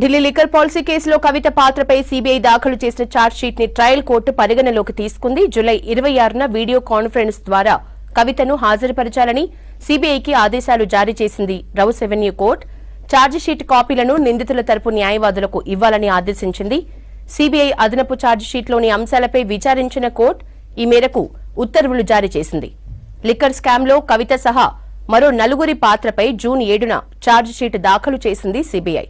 Delhi liquor policy కేసులో కవిత పాత్రపై CBI దాఖలు చేసిన ఛార్జ్షీట్ ని ట్రయల్ కోర్టు పరిగణలోకి తీసుకుంది. జూలై 26న వీడియో కాన్ఫరెన్స్ ద్వారా కవితను హాజరుపరచాలని సీబీఐకి ఆదేశాలు జారీ చేసింది. రౌస్ ఎవెన్యూ కోర్టు ఛార్జిషీట్ కాపీలను నిందితుల తరపు న్యాయవాదులకు ఇవ్వాలని ఆదేశించింది. సీబీఐ అదనపు ఛార్జిషీట్లోని అంశాలపై విచారించిన కోర్టు ఈ మేరకు ఉత్తర్వులు జారీ చేసింది. లిక్కర్ స్కామ్లో కవిత సహా మరో 4 పాత్రపై జూన్ 7న ఛార్జిషీట్ దాఖలు చేసింది సీబీఐ.